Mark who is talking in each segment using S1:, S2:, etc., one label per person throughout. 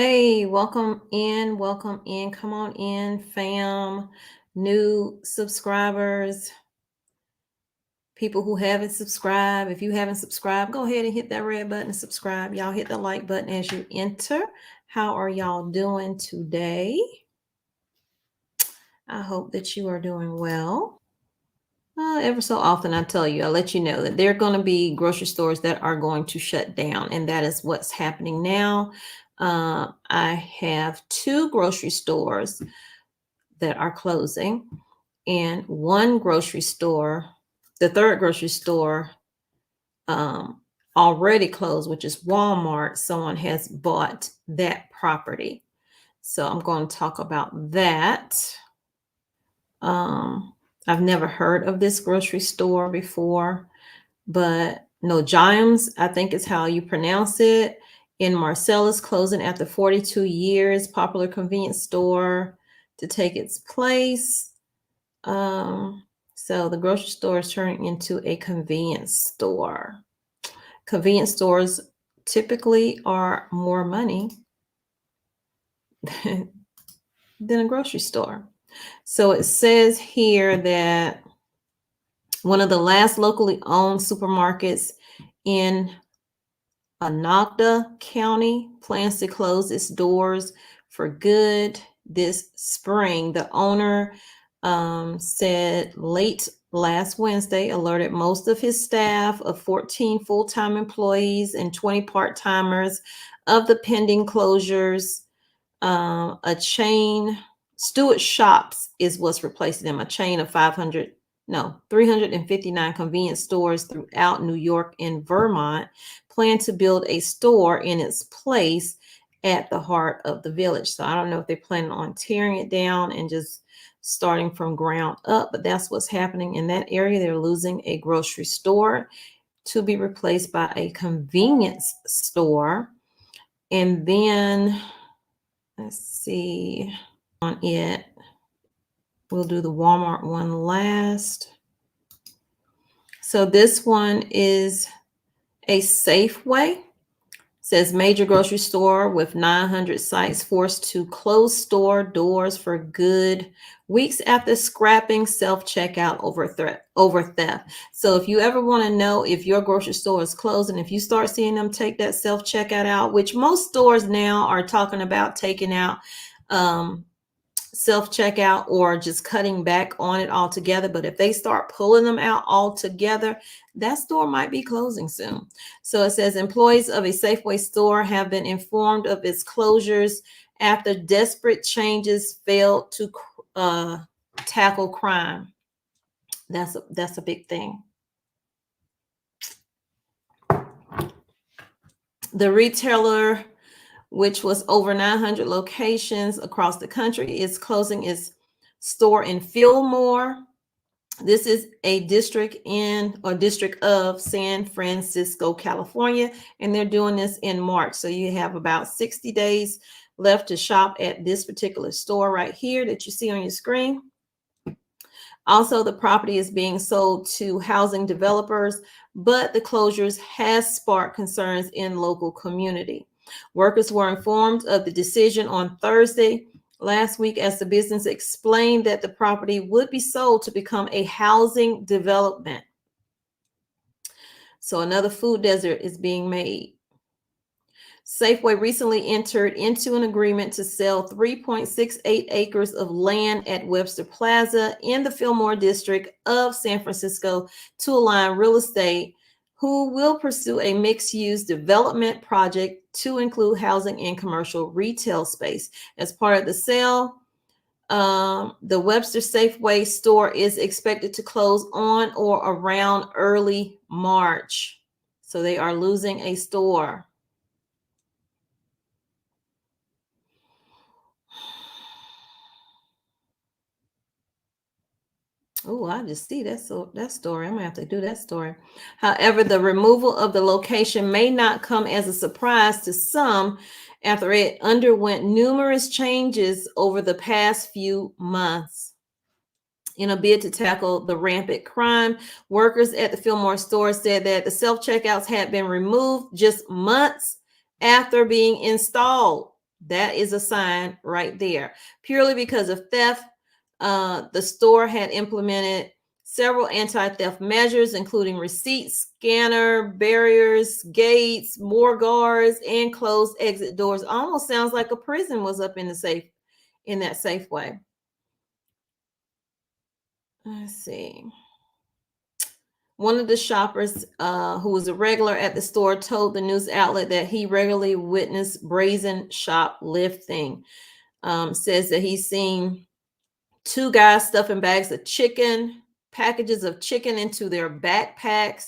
S1: Hey, welcome in, welcome in. Come on in, fam. New subscribers, people who haven't subscribed. If you haven't subscribed, go ahead and hit that red button and subscribe. Y'all hit the like button as you enter. How are y'all doing today? I hope that you are doing well. Ever so often, I let you know that there are going to be grocery stores that are going to shut down, and that is what's happening now. I have two grocery stores that are closing, and one grocery store, the third grocery store, um, already closed, which is Walmart. Someone has bought that property. So I'm going to talk about that. Um, I've never heard of this grocery store before, but no, Gimes, I think is how you pronounce it, in Marcellus, closing after 42 years, popular convenience store to take its place. So the grocery store is turning into a convenience store. Convenience stores typically are more money than a grocery store. So it says here that one of the last locally owned supermarkets in Anagda County plans to close its doors for good this spring. The owner said late last Wednesday, alerted most of his staff of 14 full-time employees and 20 part-timers of the pending closures. A chain, Stewart Shops is what's replacing them, a chain of 359 convenience stores throughout New York and Vermont plan to build a store in its place at the heart of the village. So I don't know if they're planning on tearing it down and just starting from ground up, but that's what's happening in that area. They're losing a grocery store to be replaced by a convenience store. And then let's see on it. We'll do the Walmart one last. So this one is a Safeway. Says major grocery store with 900 sites forced to close store doors for good weeks after scrapping self-checkout over theft. So if you ever want to know if your grocery store is closed, and if you start seeing them take that self-checkout out, which most stores now are talking about taking out self-checkout or just cutting back on it altogether. But if they start pulling them out altogether, that store might be closing soon. So it says employees of a Safeway store have been informed of its closures after desperate changes failed to tackle crime. That's a big thing. The retailer, which was over 900 locations across the country, is closing its store in Fillmore. This is a district of San Francisco, California, and they're doing this in March. So you have about 60 days left to shop at this particular store right here that you see on your screen. Also, the property is being sold to housing developers, but the closures has sparked concerns in local community. Workers were informed of the decision on Thursday last week as the business explained that the property would be sold to become a housing development. So another food desert is being made. Safeway recently entered into an agreement to sell 3.68 acres of land at Webster Plaza in the Fillmore district of San Francisco to Align Real Estate, who will pursue a mixed-use development project to include housing and commercial retail space. As part of the sale, the Webster Safeway store is expected to close on or around early March. So they are losing a store. Oh, I just see that story. I'm gonna have to do that story. However, the removal of the location may not come as a surprise to some after it underwent numerous changes over the past few months. In a bid to tackle the rampant crime, workers at the Fillmore store said that the self-checkouts had been removed just months after being installed. That is a sign right there. Purely because of theft, the store had implemented several anti-theft measures, including receipts, scanner, barriers, gates, more guards, and closed exit doors. Almost sounds like a prison was up in the safe, in that Safeway. Let's see. One of the shoppers, who was a regular at the store, told the news outlet that he regularly witnessed brazen shoplifting. Says that he's seen two guys stuffing bags of chicken, packages of chicken into their backpacks.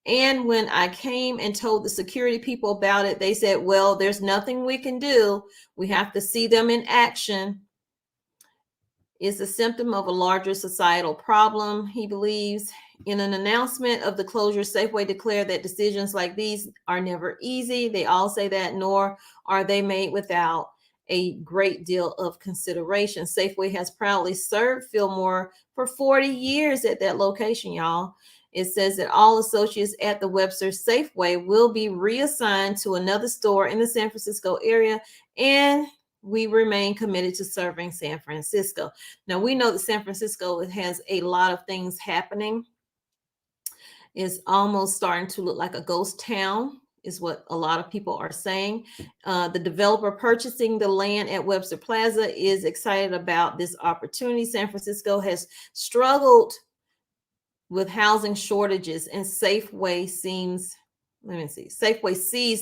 S1: And when I came and told the security people about it, they said, well, there's nothing we can do. We have to see them in action. Is a symptom of a larger societal problem, he believes. In an announcement of the closure, Safeway declared that decisions like these are never easy. They all say that, nor are they made without a great deal of consideration. Safeway has proudly served Fillmore for 40 years at that location, y'all. It says that all associates at the Webster Safeway will be reassigned to another store in the San Francisco area, and we remain committed to serving San Francisco. Now, we know that San Francisco has a lot of things happening. It's almost starting to look like a ghost town, is what a lot of people are saying. The developer purchasing the land at Webster Plaza is excited about this opportunity. San Francisco has struggled with housing shortages, and Safeway sees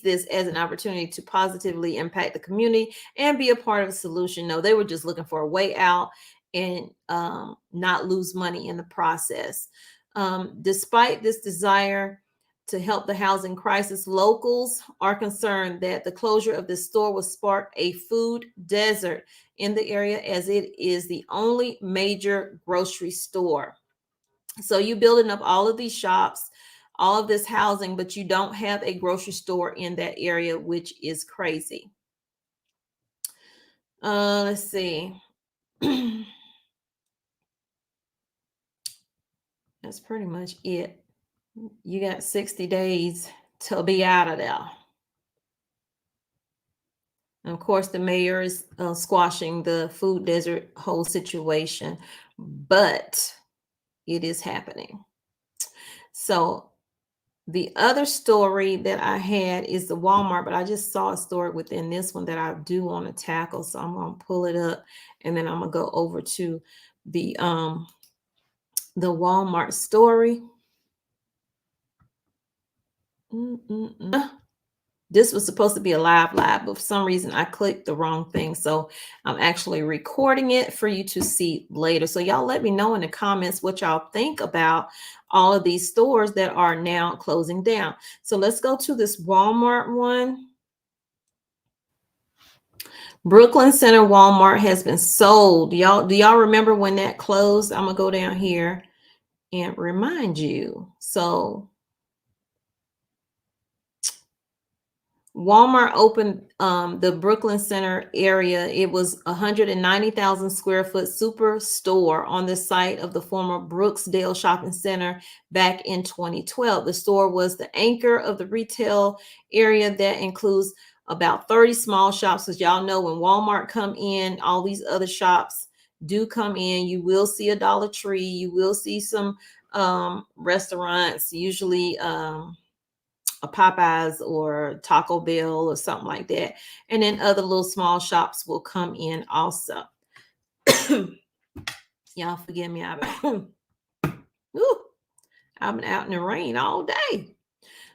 S1: this as an opportunity to positively impact the community and be a part of the solution. No, they were just looking for a way out and not lose money in the process. Despite this desire to help the housing crisis, locals are concerned that the closure of this store will spark a food desert in the area, as it is the only major grocery store. So you building up all of these shops, all of this housing, but you don't have a grocery store in that area, which is crazy. Let's see. That's pretty much it. You got 60 days to be out of there. And of course, the mayor is squashing the food desert whole situation, but it is happening. So the other story that I had is the Walmart, but I just saw a story within this one that I do want to tackle. So I'm going to pull it up, and then I'm going to go over to the Walmart story. This was supposed to be a live, but for some reason I clicked the wrong thing. So I'm actually recording it for you to see later. So y'all let me know in the comments what y'all think about all of these stores that are now closing down. So let's go to this Walmart one. Brooklyn Center Walmart has been sold. Y'all, do y'all remember when that closed? I'm gonna go down here and remind you. So Walmart opened the Brooklyn Center area. It was 190,000 square foot super store on the site of the former Brooksdale Shopping Center back in 2012. The store was the anchor of the retail area that includes about 30 small shops. As y'all know, when Walmart come in, all these other shops do come in. You will see a Dollar Tree. You will see some restaurants, usually a Popeyes or Taco Bell or something like that. And then other little small shops will come in also. Y'all forgive me. I've been out in the rain all day.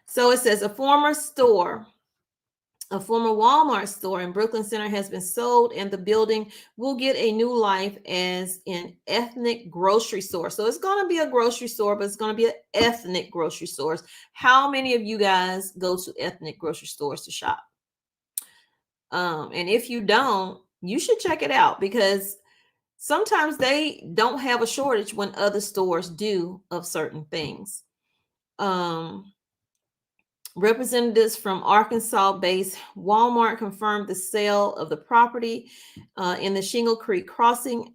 S1: So it says a former Walmart store in Brooklyn Center has been sold, and the building will get a new life as an ethnic grocery store. So it's going to be a grocery store, but it's going to be an ethnic grocery stores. How many of you guys go to ethnic grocery stores to shop? And if you don't, you should check it out, because sometimes they don't have a shortage when other stores do of certain things. Representatives from Arkansas-based Walmart confirmed the sale of the property in the Shingle Creek Crossing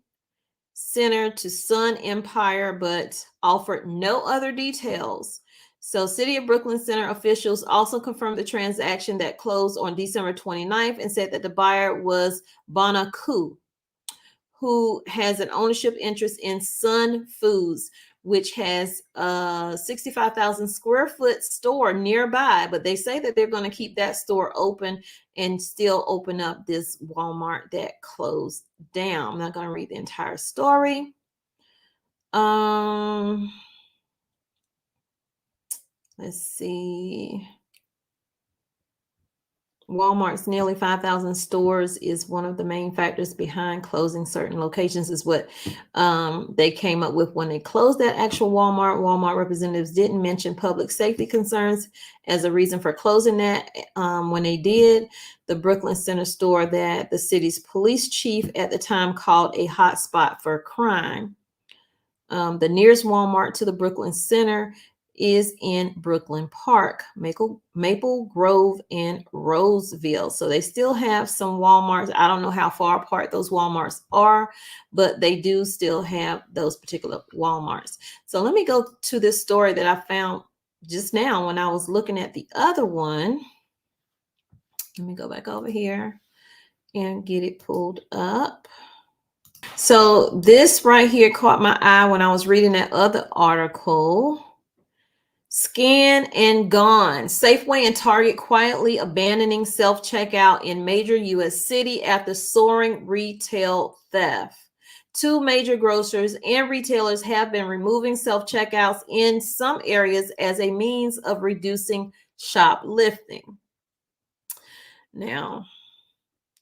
S1: Center to Sun Empire, but offered no other details. So City of Brooklyn Center officials also confirmed the transaction that closed on December 29th and said that the buyer was Bonacu, who has an ownership interest in Sun Foods, which has a 65,000 square foot store nearby. But they say that they're going to keep that store open and still open up this Walmart that closed down. I'm not going to read the entire story. Let's see. Walmart's nearly 5,000 stores is one of the main factors behind closing certain locations, is what they came up with when they closed that actual Walmart. Walmart representatives didn't mention public safety concerns as a reason for closing that. When they did, the Brooklyn Center store that the city's police chief at the time called a hot spot for crime. The nearest Walmart to the Brooklyn Center is in Brooklyn Park, Maple Grove, and Roseville. So they still have some Walmarts. I don't know how far apart those Walmarts are, but they do still have those particular Walmarts. So let me go to this story that I found just now when I was looking at the other one. Let me go back over here and get it pulled up. So this right here caught my eye when I was reading that other article. Scan and gone. Safeway and Target quietly abandoning self-checkout in major U.S. city after soaring retail theft. Two major grocers and retailers have been removing self-checkouts in some areas as a means of reducing shoplifting. Now,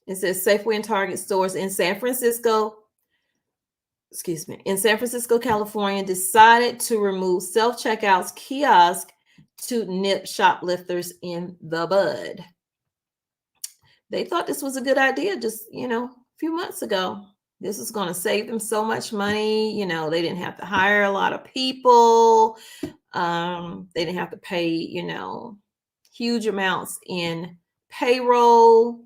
S1: it says Safeway and Target stores in San Francisco, California, decided to remove self-checkouts kiosk to nip shoplifters in the bud. They thought this was a good idea just, a few months ago. This is going to save them so much money. They didn't have to hire a lot of people. They didn't have to pay, huge amounts in payroll.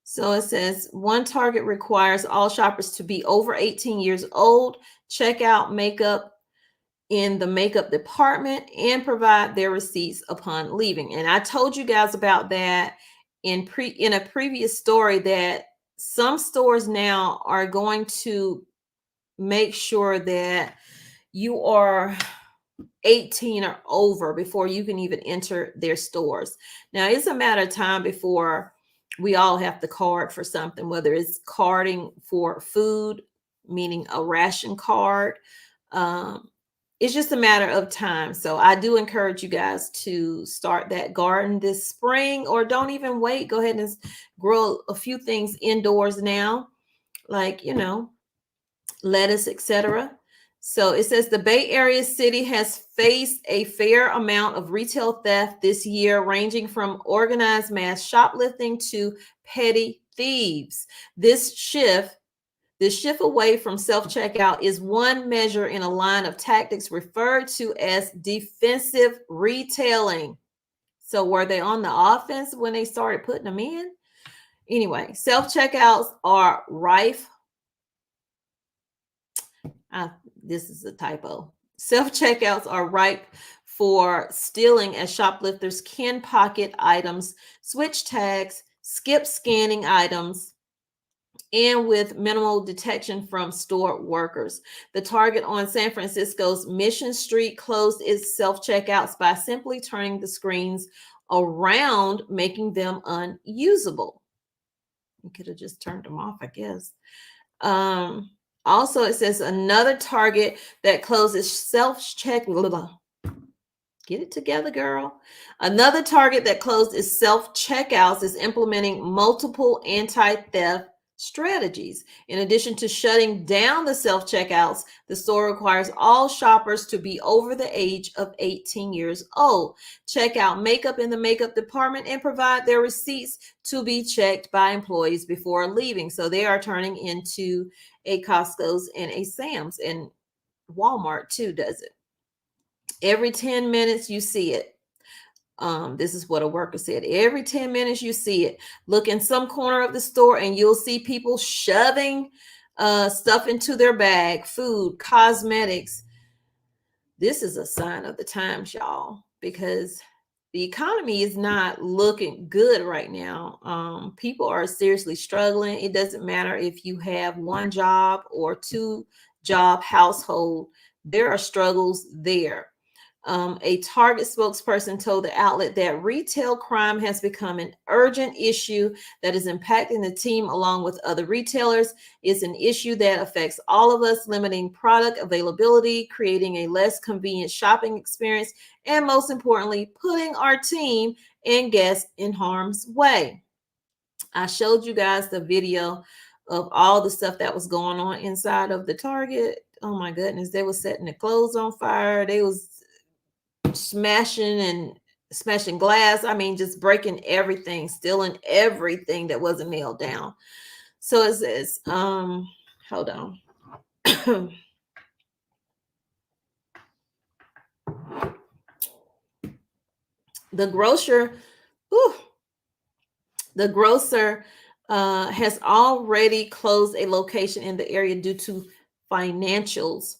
S1: So it says one Target requires all shoppers to be over 18 years old, check out makeup in the makeup department, and provide their receipts upon leaving. And I told you guys about that in a previous story, that some stores now are going to make sure that you are 18 or over before you can even enter their stores. Now, it's a matter of time before we all have to card for something, whether it's carding for food, meaning a ration card. It's just a matter of time. So I do encourage you guys to start that garden this spring, or don't even wait. Go ahead and grow a few things indoors now, like, lettuce, etc. So it says the Bay Area city has faced a fair amount of retail theft this year, ranging from organized mass shoplifting to petty thieves. This shift away from self-checkout is one measure in a line of tactics referred to as defensive retailing. So were they on the offense when they started putting them in? Anyway, self-checkouts are rife. This is a typo. Self-checkouts are ripe for stealing, as shoplifters can pocket items, switch tags, skip scanning items, and with minimal detection from store workers. The Target on San Francisco's Mission Street closed its self-checkouts by simply turning the screens around, making them unusable. You could have just turned them off, I guess. Also, it says another Target that closes self-check. Get it together, girl. Another Target that closed its self-checkouts is implementing multiple anti-theft strategies. In addition to shutting down the self-checkouts, the store requires all shoppers to be over the age of 18 years old, check out makeup in the makeup department, and provide their receipts to be checked by employees before leaving. So they are turning into a Costco's and a Sam's, and Walmart too does it. Every 10 minutes you see it. This is what a worker said. Every 10 minutes you see it. Look in some corner of the store and you'll see people shoving stuff into their bag, food, cosmetics, this is a sign of the times, y'all, because the economy is not looking good right now. People are seriously struggling. It doesn't matter if you have one job or two job household, there are struggles there. A Target spokesperson told the outlet that retail crime has become an urgent issue that is impacting the team along with other retailers. It's an issue that affects all of us, limiting product availability, creating a less convenient shopping experience, and most importantly, putting our team and guests in harm's way. I showed you guys the video of all the stuff that was going on inside of the Target. Oh my goodness, they were setting the clothes on fire. They was smashing glass. I mean, just breaking everything, stealing everything that wasn't nailed down. So it says, hold on. the grocer, whew, the grocer has already closed a location in the area due to financials.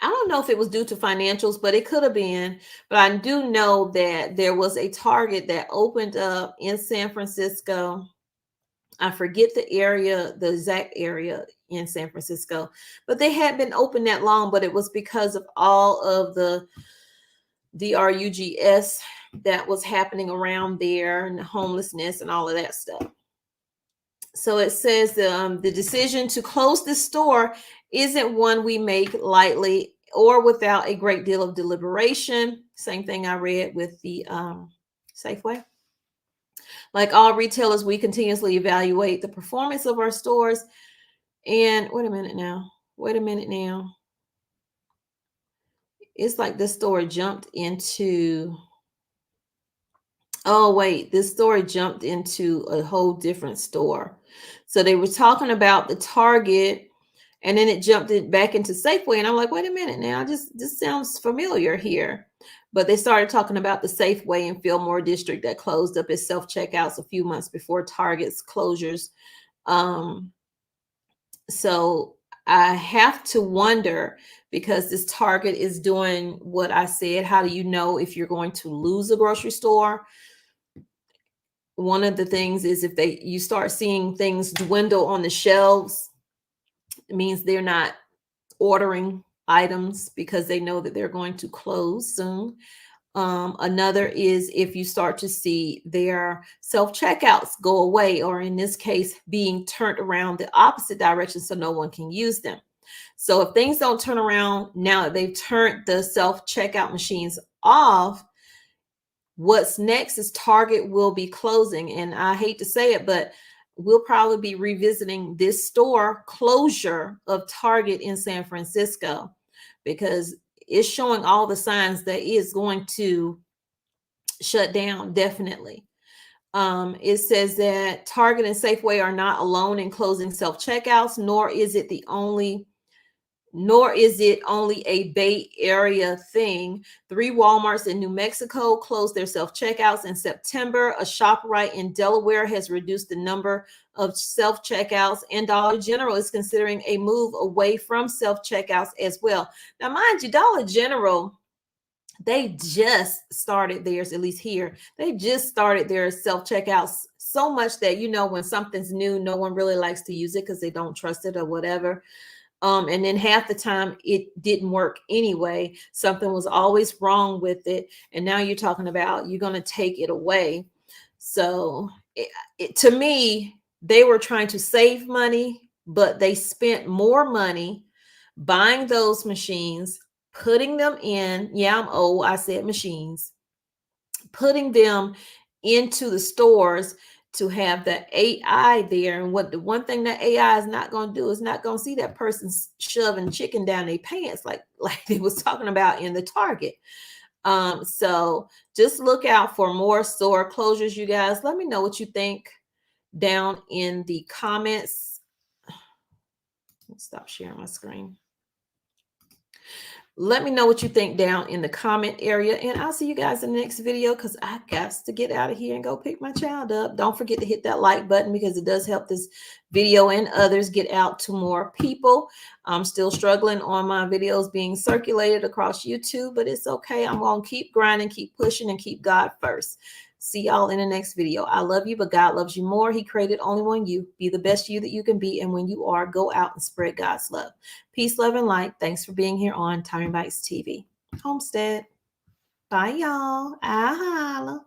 S1: I don't know if it was due to financials, but it could have been. But I do know that there was a Target that opened up in San Francisco. I forget the area, the exact area in San Francisco, but they had been open that long, but it was because of all of the DRUGS that was happening around there and the homelessness and all of that stuff. So it says the decision to close this store isn't one we make lightly or without a great deal of deliberation. Same thing I read with the Safeway. Like all retailers, we continuously evaluate the performance of our stores. And wait a minute now. It's like this store jumped into, oh, wait, this story jumped into a whole different store. So they were talking about the Target, and then it jumped it back into Safeway. And I'm like, wait a minute now, this sounds familiar here. But they started talking about the Safeway in Fillmore District that closed up its self-checkouts a few months before Target's closures. So I have to wonder, because this Target is doing what I said. How do you know if you're going to lose a grocery store? One of the things is if you start seeing things dwindle on the shelves, it means they're not ordering items because they know that they're going to close soon. Another is if you start to see their self-checkouts go away, or in this case, being turned around the opposite direction so no one can use them. So if things don't turn around now that they've turned the self-checkout machines off, what's next is Target will be closing. And I hate to say it, but we'll probably be revisiting this store closure of Target in San Francisco, because it's showing all the signs that it's going to shut down, definitely. It says that Target and Safeway are not alone in closing self-checkouts, nor is it only a Bay Area thing. 3 Walmarts in New Mexico closed their self-checkouts in September. A ShopRite in Delaware has reduced the number of self-checkouts, and Dollar General is considering a move away from self-checkouts as well. Now, mind you, Dollar General, they just started theirs, at least here. They just started their self-checkouts, so much that, when something's new, no one really likes to use it because they don't trust it or whatever. And then half the time it didn't work anyway. Something was always wrong with it. And now you're talking about you're going to take it away. So to me, they were trying to save money, but they spent more money buying those machines, putting them in. Yeah, I'm old. I said machines. Putting them into the stores to have the AI there. And what the one thing that AI is not going to do is not going to see that person shoving chicken down their pants like they was talking about in the Target. So just look out for more store closures, you guys. Let me know what you think down in the comments. Let's stop sharing my screen. Let me know what you think down in the comment area, and I'll see you guys in the next video because I got to get out of here and go pick my child up. Don't forget to hit that like button because it does help this video and others get out to more people. I'm still struggling on my videos being circulated across YouTube, but it's okay. I'm going to keep grinding, keep pushing, and keep God first. See y'all in the next video. I love you, but God loves you more. He created only one you. Be the best you that you can be. And when you are, go out and spread God's love. Peace, love, and light. Thanks for being here on Tommy Bites TV. Homestead. Bye, y'all. I holla.